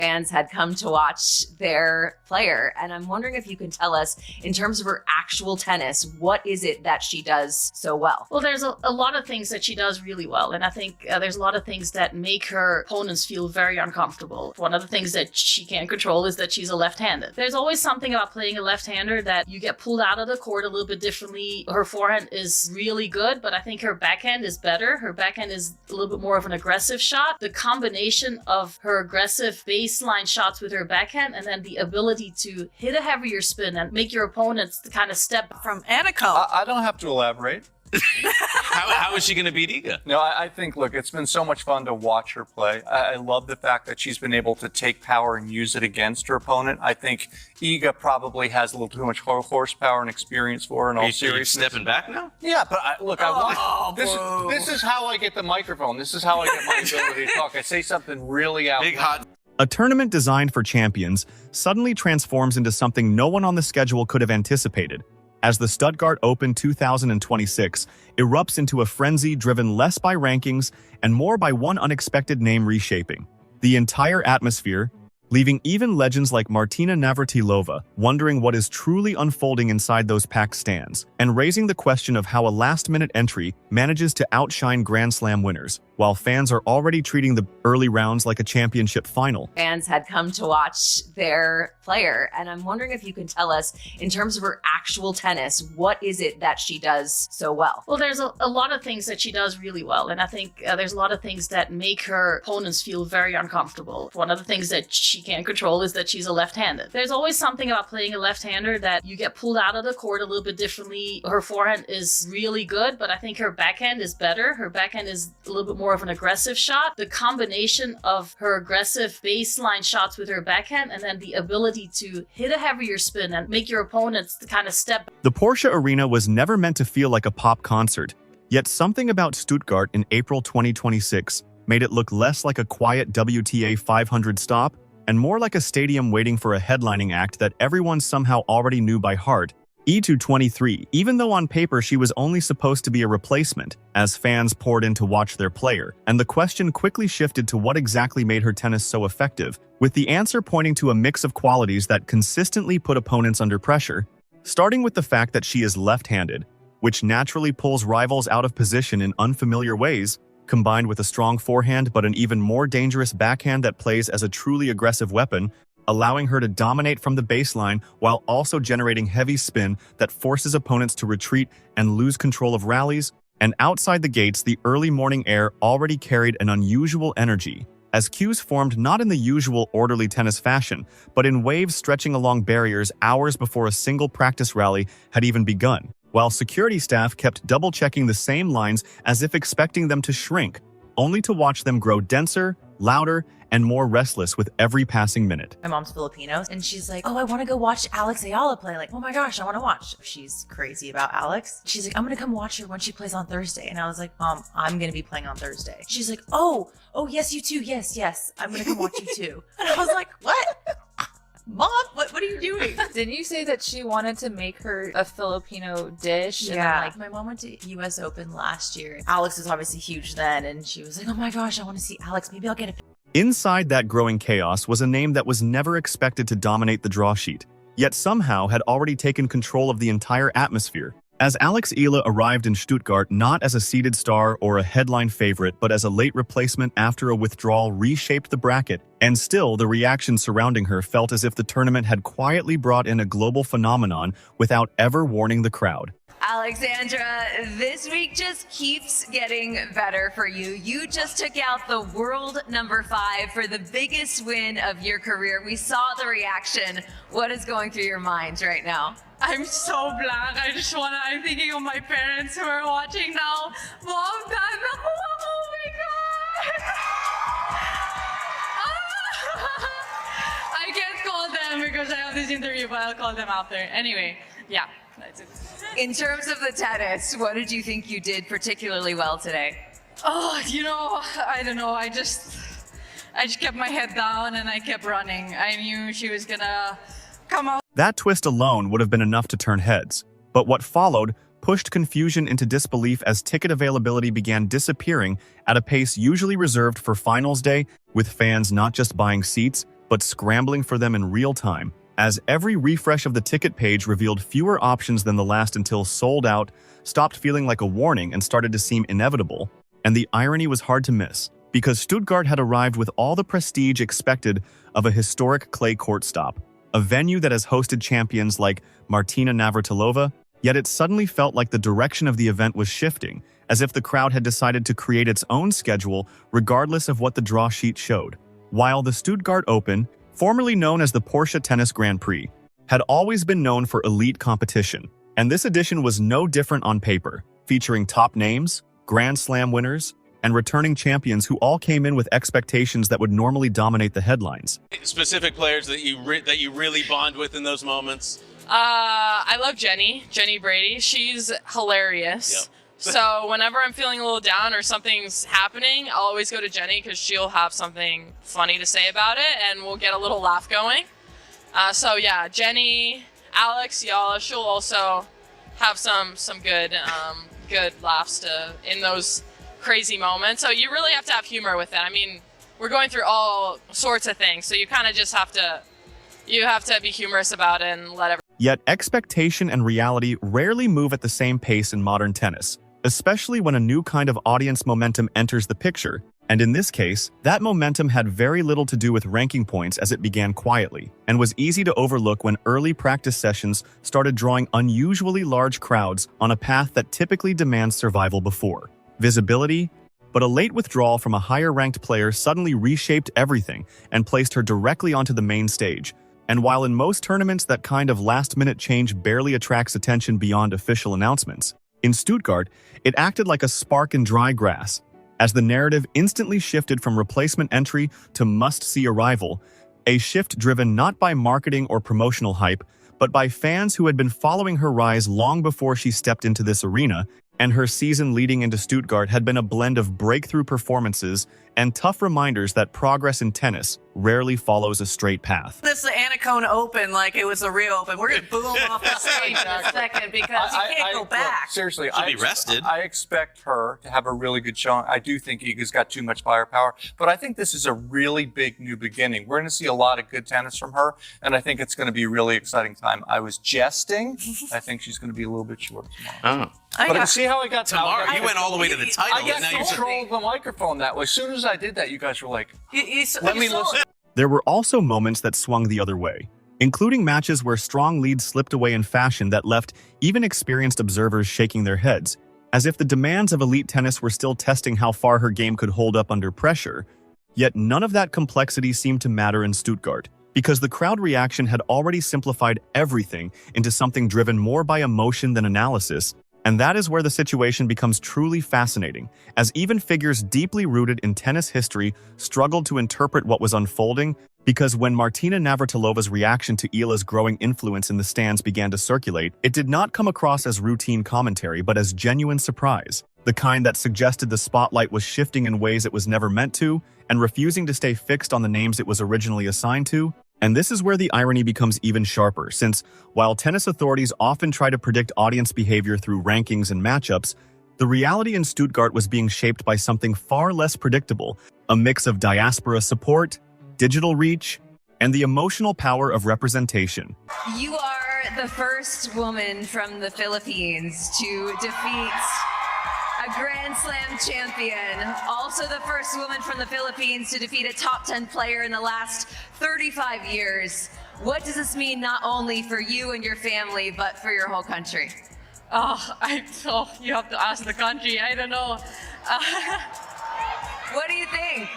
fans had come to watch their player. And I'm wondering if you can tell us, in terms of her actual tennis, what is it that she does so well? Well, there's a lot of things that she does really well. And I think there's a lot of things that make her opponents feel very uncomfortable. One of the things that she can't control is that she's a left-handed. There's always something about playing a left-hander that you get pulled out of the court a little bit differently. Her forehand is really good, but I think her backhand is better. Her backhand is a little bit more of an aggressive shot. The combination of her aggressive baseline shots with her backhand and then the ability to hit a heavier spin and make your opponents kind of step from Aniko. I don't have to elaborate. How is she going to beat Iga? No, I think, look, it's been so much fun to watch her play. I love the fact that she's been able to take power and use it against her opponent. I think Iga probably has a little too much horsepower and experience for her in all seriousness. Are you stepping back now? Yeah, but this is how I get the microphone. This is how I get my ability to talk. I say something really out. Big hot. A tournament designed for champions suddenly transforms into something no one on the schedule could have anticipated, as the Stuttgart Open 2026 erupts into a frenzy driven less by rankings and more by one unexpected name reshaping the entire atmosphere, leaving even legends like Martina Navratilova wondering what is truly unfolding inside those packed stands, and raising the question of how a last-minute entry manages to outshine Grand Slam winners, while fans are already treating the early rounds like a championship final. Fans had come to watch their player, and I'm wondering if you can tell us, in terms of her actual tennis, what is it that she does so well? Well, there's a lot of things that she does really well, and I think there's a lot of things that make her opponents feel very uncomfortable. One of the things that she can't control is that she's a left-handed. There's always something about playing a left-hander that you get pulled out of the court a little bit differently. Her forehand is really good, but I think her backhand is better. Her backhand is a little bit more of an aggressive shot. The combination of her aggressive baseline shots with her backhand and then the ability to hit a heavier spin and make your opponents kind of step. The Porsche Arena was never meant to feel like a pop concert, yet something about Stuttgart in April 2026 made it look less like a quiet WTA 500 stop and more like a stadium waiting for a headlining act that everyone somehow already knew by heart. E223, even though on paper she was only supposed to be a replacement, as fans poured in to watch their player, and the question quickly shifted to what exactly made her tennis so effective, with the answer pointing to a mix of qualities that consistently put opponents under pressure, starting with the fact that she is left-handed, which naturally pulls rivals out of position in unfamiliar ways, combined with a strong forehand but an even more dangerous backhand that plays as a truly aggressive weapon, allowing her to dominate from the baseline while also generating heavy spin that forces opponents to retreat and lose control of rallies. And outside the gates, the early morning air already carried an unusual energy, as cues formed not in the usual orderly tennis fashion, but in waves stretching along barriers hours before a single practice rally had even begun, while security staff kept double-checking the same lines as if expecting them to shrink, only to watch them grow denser, louder, and more restless with every passing minute. My mom's Filipino, and she's like, oh, I want to go watch Alex Eala play. Like, oh my gosh, I want to watch. She's crazy about Alex. She's like, I'm going to come watch her when she plays on Thursday. And I was like, Mom, I'm going to be playing on Thursday. She's like, oh, yes, you too. Yes. I'm going to come watch you too. And I was like, what? Mom, what are you doing? Didn't you say that she wanted to make her a Filipino dish? Yeah. And then, my mom went to US Open last year. Alex was obviously huge then. And she was like, oh my gosh, I want to see Alex. Maybe I'll get a Inside that growing chaos was a name that was never expected to dominate the draw sheet, yet somehow had already taken control of the entire atmosphere. As Alex Eala arrived in Stuttgart not as a seeded star or a headline favorite, but as a late replacement after a withdrawal reshaped the bracket, and still the reaction surrounding her felt as if the tournament had quietly brought in a global phenomenon without ever warning the crowd. Alexandra, this week just keeps getting better for you. You just took out the world number 5 for the biggest win of your career. We saw the reaction. What is going through your mind right now? I'm so blank. I'm thinking of my parents who are watching now. Mom, Dad, oh my God. I can't call them because I have this interview, but I'll call them after. Anyway, yeah, that's it. In terms of the tennis, what did you think you did particularly well today? Oh, I don't know. I just kept my head down and I kept running. I knew she was gonna come out. That twist alone would have been enough to turn heads, but what followed pushed confusion into disbelief as ticket availability began disappearing at a pace usually reserved for finals day, with fans not just buying seats, but scrambling for them in real time, as every refresh of the ticket page revealed fewer options than the last until sold out stopped feeling like a warning and started to seem inevitable. And the irony was hard to miss, because Stuttgart had arrived with all the prestige expected of a historic clay court stop, a venue that has hosted champions like Martina Navratilova, yet it suddenly felt like the direction of the event was shifting, as if the crowd had decided to create its own schedule regardless of what the draw sheet showed. While the Stuttgart Open, formerly known as the Porsche Tennis Grand Prix, had always been known for elite competition, and this edition was no different on paper, featuring top names, Grand Slam winners, and returning champions who all came in with expectations that would normally dominate the headlines. Specific players that you really bond with in those moments? I love Jenny Brady. She's hilarious. Yep. So whenever I'm feeling a little down or something's happening, I'll always go to Jenny because she'll have something funny to say about it and we'll get a little laugh going. So yeah, Jenny, Alex Eala, she'll also have some good laughs in those crazy moments. So you really have to have humor with it. I mean, we're going through all sorts of things, so you kind of just have to be humorous about it and let everyone. Yet expectation and reality rarely move at the same pace in modern tennis, especially when a new kind of audience momentum enters the picture. And in this case, that momentum had very little to do with ranking points as it began quietly, and was easy to overlook when early practice sessions started drawing unusually large crowds on a path that typically demands survival before visibility. But a late withdrawal from a higher-ranked player suddenly reshaped everything and placed her directly onto the main stage. And while in most tournaments that kind of last-minute change barely attracts attention beyond official announcements, in Stuttgart, it acted like a spark in dry grass, as the narrative instantly shifted from replacement entry to must-see arrival, a shift driven not by marketing or promotional hype, but by fans who had been following her rise long before she stepped into this arena, and her season leading into Stuttgart had been a blend of breakthrough performances and tough reminders that progress in tennis rarely follows a straight path. This is the Anacona Open like it was a real Open. We're going to boom off the stage in a second because you can't go back. Seriously, She'll be rested. I expect her to have a really good showing. I do think Iga's got too much firepower, but I think this is a really big new beginning. We're going to see a lot of good tennis from her, and I think it's going to be a really exciting time. I was jesting. I think she's going to be a little bit short tomorrow. Oh. But see how I got Tomorrow, you went all the way to the title. I got and now you're control of the microphone that way. As soon as I did that, you guys were like, Let me listen. There were also moments that swung the other way, including matches where strong leads slipped away in fashion that left even experienced observers shaking their heads, as if the demands of elite tennis were still testing how far her game could hold up under pressure. Yet none of that complexity seemed to matter in Stuttgart, because the crowd reaction had already simplified everything into something driven more by emotion than analysis. And that is where the situation becomes truly fascinating, as even figures deeply rooted in tennis history struggled to interpret what was unfolding, because when Martina Navratilova's reaction to Eala's growing influence in the stands began to circulate, it did not come across as routine commentary but as genuine surprise, the kind that suggested the spotlight was shifting in ways it was never meant to, and refusing to stay fixed on the names it was originally assigned to. And this is where the irony becomes even sharper, since while tennis authorities often try to predict audience behavior through rankings and matchups, the reality in Stuttgart was being shaped by something far less predictable, a mix of diaspora support, digital reach, and the emotional power of representation. You are the first woman from the Philippines to defeat a Grand Slam champion, also the first woman from the Philippines to defeat a top 10 player in the last 35 years. What does this mean not only for you and your family, but for your whole country? You have to ask the country. I don't know. What do you think?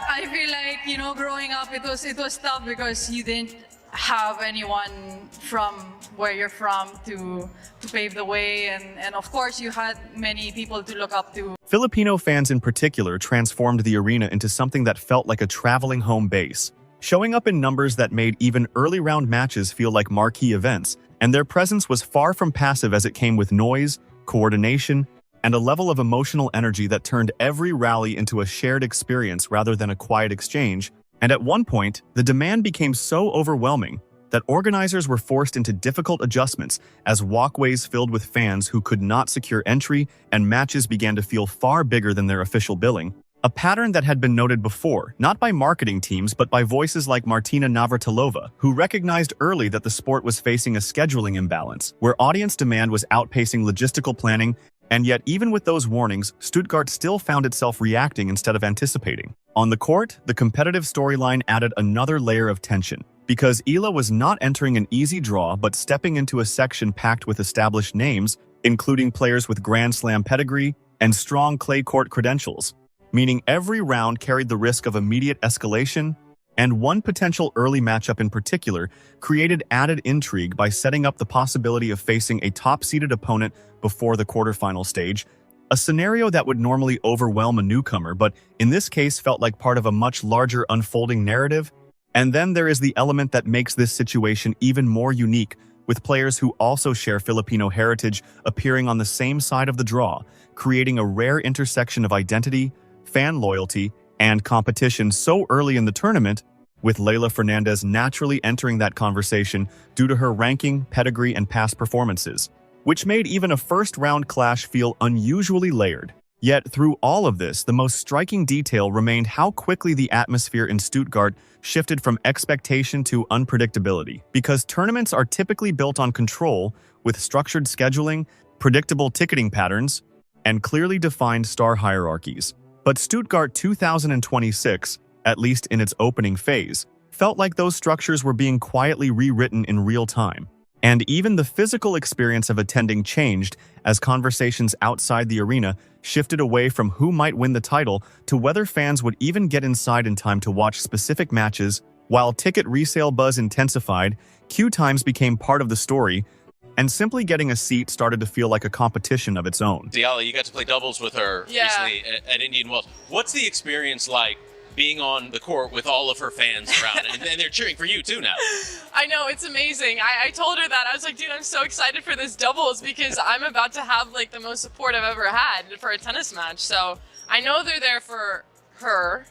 I feel like, growing up, it was tough because you didn't have anyone from where you're from to pave the way, and of course you had many people to look up to. Filipino fans in particular transformed the arena into something that felt like a traveling home base, showing up in numbers that made even early round matches feel like marquee events, and their presence was far from passive as it came with noise, coordination, and a level of emotional energy that turned every rally into a shared experience rather than a quiet exchange. And at one point, the demand became so overwhelming that organizers were forced into difficult adjustments as walkways filled with fans who could not secure entry and matches began to feel far bigger than their official billing, a pattern that had been noted before, not by marketing teams but by voices like Martina Navratilova, who recognized early that the sport was facing a scheduling imbalance, where audience demand was outpacing logistical planning, and yet even with those warnings, Stuttgart still found itself reacting instead of anticipating. On the court, the competitive storyline added another layer of tension, because Eala was not entering an easy draw but stepping into a section packed with established names, including players with Grand Slam pedigree and strong clay court credentials, meaning every round carried the risk of immediate escalation, and one potential early matchup in particular created added intrigue by setting up the possibility of facing a top-seeded opponent before the quarterfinal stage, a scenario that would normally overwhelm a newcomer but in this case felt like part of a much larger unfolding narrative. And then there is the element that makes this situation even more unique, with players who also share Filipino heritage appearing on the same side of the draw, creating a rare intersection of identity, fan loyalty, and competition so early in the tournament, with Leylah Fernandez naturally entering that conversation due to her ranking, pedigree, and past performances, which made even a first-round clash feel unusually layered. Yet through all of this, the most striking detail remained how quickly the atmosphere in Stuttgart shifted from expectation to unpredictability, because tournaments are typically built on control, with structured scheduling, predictable ticketing patterns, and clearly defined star hierarchies. But Stuttgart 2026, at least in its opening phase, felt like those structures were being quietly rewritten in real time. And even the physical experience of attending changed as conversations outside the arena shifted away from who might win the title to whether fans would even get inside in time to watch specific matches. While ticket resale buzz intensified, queue times became part of the story, and simply getting a seat started to feel like a competition of its own. Eala, you got to play doubles with her recently at Indian Wells. What's the experience like being on the court with all of her fans around? And they're cheering for you too now. I know, it's amazing. I told her that. I was like, dude, I'm so excited for this doubles because I'm about to have like the most support I've ever had for a tennis match. So I know they're there for her,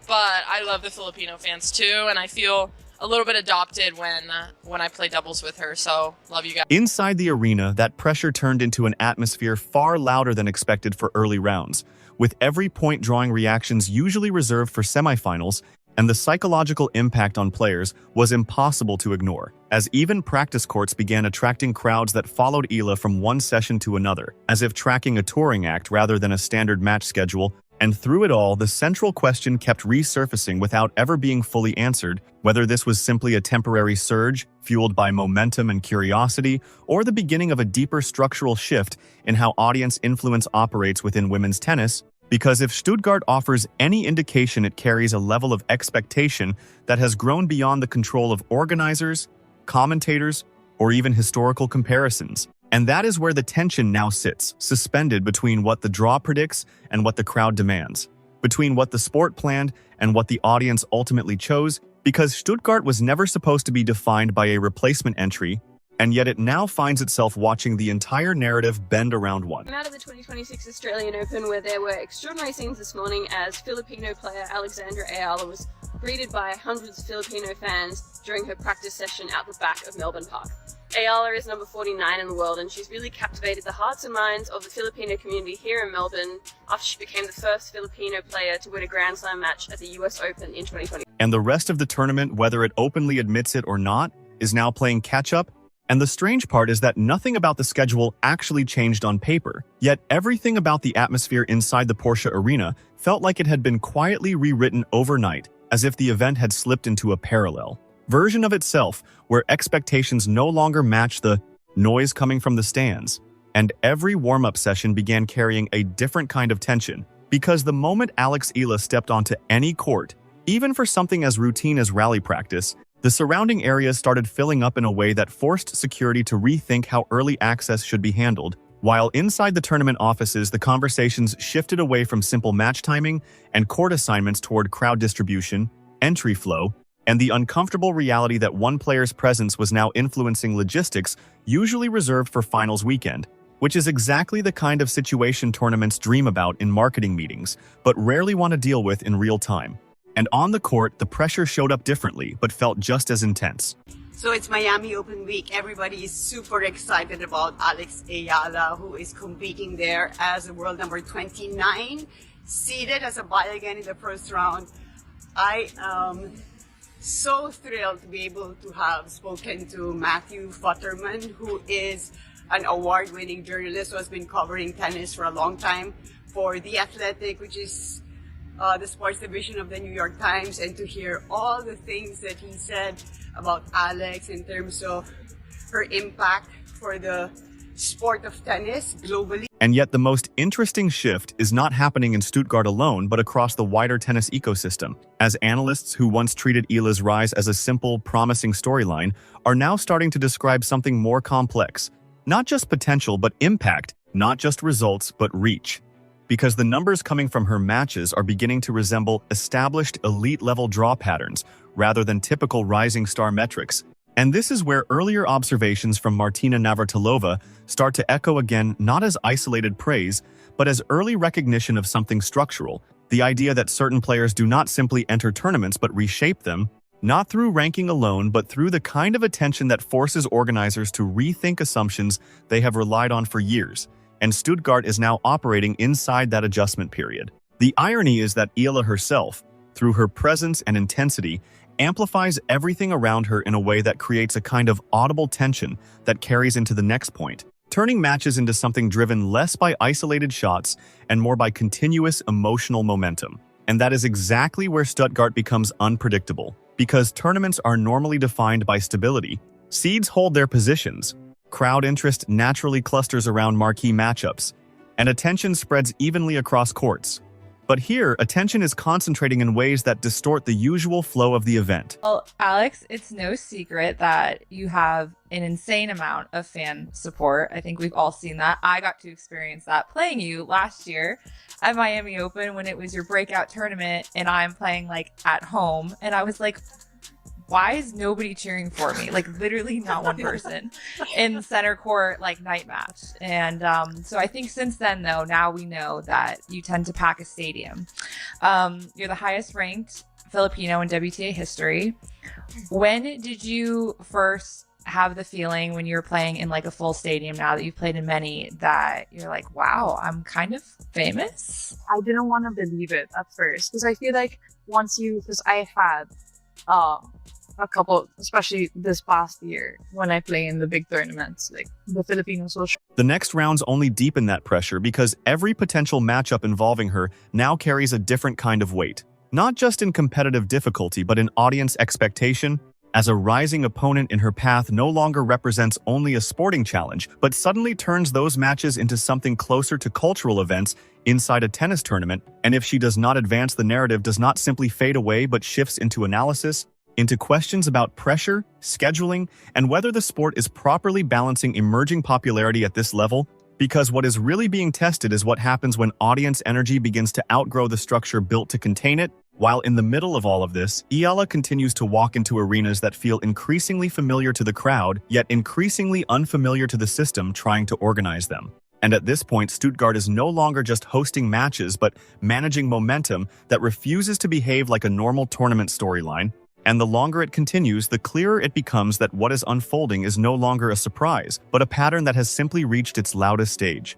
but I love the Filipino fans too, and I feel a little bit adopted when I play doubles with her. So love you guys. Inside the arena, that pressure turned into an atmosphere far louder than expected for early rounds, with every point drawing reactions usually reserved for semifinals, and the psychological impact on players was impossible to ignore, as even practice courts began attracting crowds that followed Eala from one session to another, as if tracking a touring act rather than a standard match schedule. And through it all, the central question kept resurfacing without ever being fully answered, whether this was simply a temporary surge, fueled by momentum and curiosity, or the beginning of a deeper structural shift in how audience influence operates within women's tennis. Because if Stuttgart offers any indication, it carries a level of expectation that has grown beyond the control of organizers, commentators, or even historical comparisons. And that is where the tension now sits, suspended between what the draw predicts and what the crowd demands, between what the sport planned and what the audience ultimately chose, because Stuttgart was never supposed to be defined by a replacement entry, and yet it now finds itself watching the entire narrative bend around one. Out of the 2026 Australian Open, where there were extraordinary scenes this morning as Filipino player Alex Eala was greeted by hundreds of Filipino fans during her practice session out the back of Melbourne Park. Eala is number 49 in the world, and she's really captivated the hearts and minds of the Filipino community here in Melbourne after she became the first Filipino player to win a Grand Slam match at the US Open in 2020. And the rest of the tournament, whether it openly admits it or not, is now playing catch-up. And the strange part is that nothing about the schedule actually changed on paper, yet everything about the atmosphere inside the Porsche Arena felt like it had been quietly rewritten overnight, as if the event had slipped into a parallel version of itself, where expectations no longer matched the noise coming from the stands. And every warm-up session began carrying a different kind of tension, because the moment Alex Eala stepped onto any court, even for something as routine as rally practice, the surrounding areas started filling up in a way that forced security to rethink how early access should be handled, while inside the tournament offices, the conversations shifted away from simple match timing and court assignments toward crowd distribution, entry flow, and the uncomfortable reality that one player's presence was now influencing logistics usually reserved for finals weekend, which is exactly the kind of situation tournaments dream about in marketing meetings, but rarely want to deal with in real time. And on the court, the pressure showed up differently, but felt just as intense. So it's Miami Open week. Everybody is super excited about Alex Eala, who is competing there as a world number 29. seeded as a bye again in the first round. I am so thrilled to be able to have spoken to Matthew Futterman, who is an award-winning journalist who has been covering tennis for a long time for The Athletic, which is the sports division of the New York Times, and to hear all the things that he said about Alex in terms of her impact for the sport of tennis globally. And yet the most interesting shift is not happening in Stuttgart alone, but across the wider tennis ecosystem, as analysts who once treated Eala's rise as a simple, promising storyline are now starting to describe something more complex. Not just potential, but impact, not just results, but reach. Because the numbers coming from her matches are beginning to resemble established elite-level draw patterns rather than typical rising star metrics. And this is where earlier observations from Martina Navratilova start to echo again, not as isolated praise, but as early recognition of something structural, the idea that certain players do not simply enter tournaments but reshape them, not through ranking alone, but through the kind of attention that forces organizers to rethink assumptions they have relied on for years. And Stuttgart is now operating inside that adjustment period. The irony is that Eala herself, through her presence and intensity, amplifies everything around her in a way that creates a kind of audible tension that carries into the next point, turning matches into something driven less by isolated shots and more by continuous emotional momentum. And that is exactly where Stuttgart becomes unpredictable, because tournaments are normally defined by stability. Seeds hold their positions, crowd interest naturally clusters around marquee matchups, and attention spreads evenly across courts. But here, attention is concentrating in ways that distort the usual flow of the event. Well, Alex, it's no secret that you have an insane amount of fan support. I think we've all seen that. I got to experience that playing you last year at Miami Open when it was your breakout tournament and I'm playing like at home. And I was like, why is nobody cheering for me? Like literally not one person in center court, like night match. And so I think since then though, now we know that you tend to pack a stadium. You're the highest ranked Filipino in WTA history. When did you first have the feeling when you were playing in like a full stadium, now that you've played in many, that you're like, wow, I'm kind of famous? I didn't want to believe it at first because I feel like because I had a couple, especially this past year when I play in the big tournaments, like the Filipinos will show. The next rounds only deepen that pressure because every potential matchup involving her now carries a different kind of weight. Not just in competitive difficulty, but in audience expectation, as a rising opponent in her path no longer represents only a sporting challenge, but suddenly turns those matches into something closer to cultural events inside a tennis tournament. And if she does not advance, the narrative does not simply fade away, but shifts into analysis, into questions about pressure, scheduling, and whether the sport is properly balancing emerging popularity at this level. Because what is really being tested is what happens when audience energy begins to outgrow the structure built to contain it. While in the middle of all of this, Eala continues to walk into arenas that feel increasingly familiar to the crowd, yet increasingly unfamiliar to the system trying to organize them. And at this point, Stuttgart is no longer just hosting matches, but managing momentum that refuses to behave like a normal tournament storyline. And the longer it continues, the clearer it becomes that what is unfolding is no longer a surprise, but a pattern that has simply reached its loudest stage.